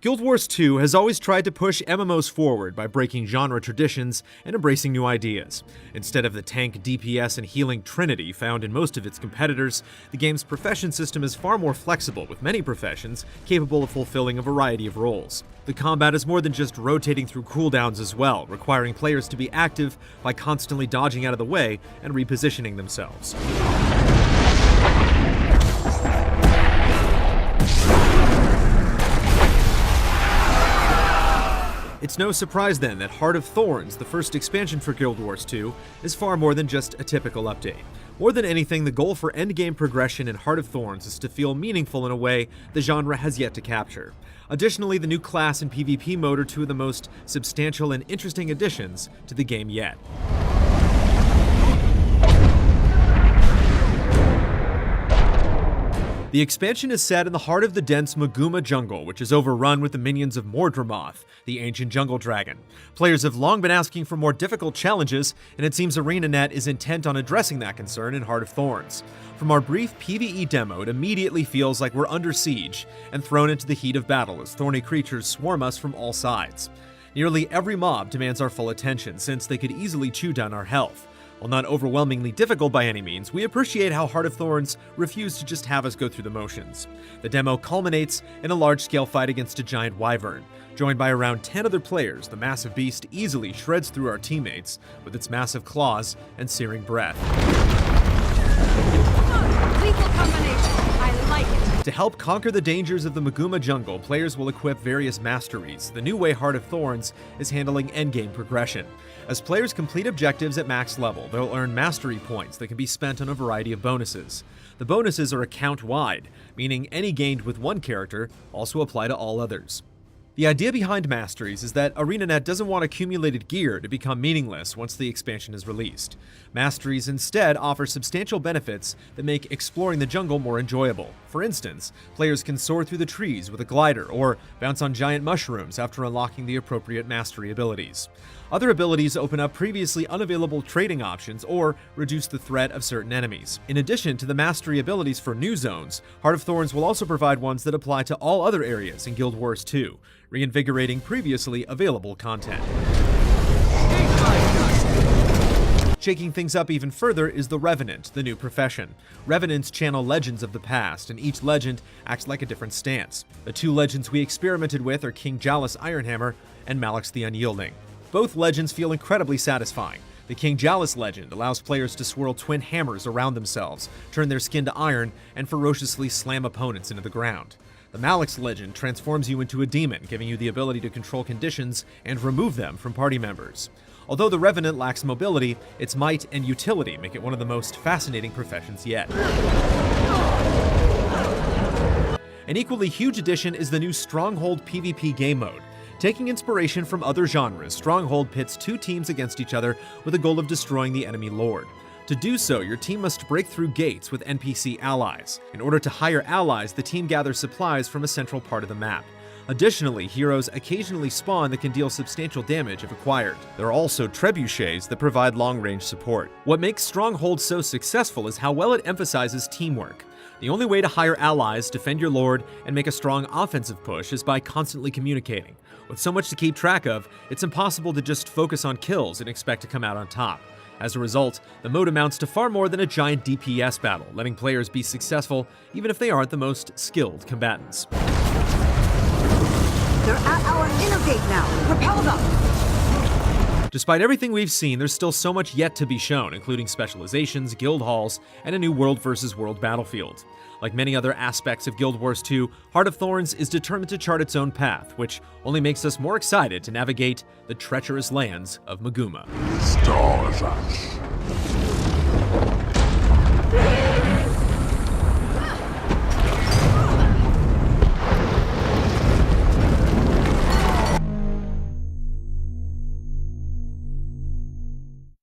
Guild Wars 2 has always tried to push MMOs forward by breaking genre traditions and embracing new ideas. Instead of the tank, DPS, and healing trinity found in most of its competitors, the game's profession system is far more flexible, with many professions capable of fulfilling a variety of roles. The combat is more than just rotating through cooldowns as well, requiring players to be active by constantly dodging out of the way and repositioning themselves. It's no surprise then that Heart of Thorns, the first expansion for Guild Wars 2, is far more than just a typical update. More than anything, the goal for endgame progression in Heart of Thorns is to feel meaningful in a way the genre has yet to capture. Additionally, the new class and PvP mode are two of the most substantial and interesting additions to the game yet. The expansion is set in the heart of the dense Maguuma jungle, which is overrun with the minions of Mordramoth, the ancient jungle dragon. Players have long been asking for more difficult challenges, and it seems ArenaNet is intent on addressing that concern in Heart of Thorns. From our brief PvE demo, it immediately feels like we're under siege and thrown into the heat of battle as thorny creatures swarm us from all sides. Nearly every mob demands our full attention, since they could easily chew down our health. While not overwhelmingly difficult by any means, we appreciate how Heart of Thorns refused to just have us go through the motions. The demo culminates in a large-scale fight against a giant wyvern. Joined by around 10 other players, the massive beast easily shreds through our teammates with its massive claws and searing breath. Lethal combination. I like it. To help conquer the dangers of the Maguuma jungle, players will equip various masteries. The new way Heart of Thorns is handling endgame progression. As players complete objectives at max level, they'll earn mastery points that can be spent on a variety of bonuses. The bonuses are account-wide, meaning any gained with one character also apply to all others. The idea behind masteries is that ArenaNet doesn't want accumulated gear to become meaningless once the expansion is released. Masteries instead offer substantial benefits that make exploring the jungle more enjoyable. For instance, players can soar through the trees with a glider or bounce on giant mushrooms after unlocking the appropriate mastery abilities. Other abilities open up previously unavailable trading options or reduce the threat of certain enemies. In addition to the mastery abilities for new zones, Heart of Thorns will also provide ones that apply to all other areas in Guild Wars 2, reinvigorating previously available content. Shaking things up even further is the Revenant, the new profession. Revenants channel legends of the past, and each legend acts like a different stance. The two legends we experimented with are King Jalus Ironhammer and Malix the Unyielding. Both legends feel incredibly satisfying. The King Jalus legend allows players to swirl twin hammers around themselves, turn their skin to iron, and ferociously slam opponents into the ground. The Malix legend transforms you into a demon, giving you the ability to control conditions and remove them from party members. Although the Revenant lacks mobility, its might and utility make it one of the most fascinating professions yet. An equally huge addition is the new Stronghold PvP game mode. Taking inspiration from other genres, Stronghold pits two teams against each other with the goal of destroying the enemy lord. To do so, your team must break through gates with NPC allies. In order to hire allies, the team gathers supplies from a central part of the map. Additionally, heroes occasionally spawn that can deal substantial damage if acquired. There are also trebuchets that provide long-range support. What makes Stronghold so successful is how well it emphasizes teamwork. The only way to hire allies, defend your lord, and make a strong offensive push is by constantly communicating. With so much to keep track of, it's impossible to just focus on kills and expect to come out on top. As a result, the mode amounts to far more than a giant DPS battle, letting players be successful even if they aren't the most skilled combatants. They're at our inner gate now. Propel them! Despite everything we've seen, there's still so much yet to be shown, including specializations, guild halls, and a new world versus world battlefield. Like many other aspects of Guild Wars 2, Heart of Thorns is determined to chart its own path, which only makes us more excited to navigate the treacherous lands of Maguuma. Stars us.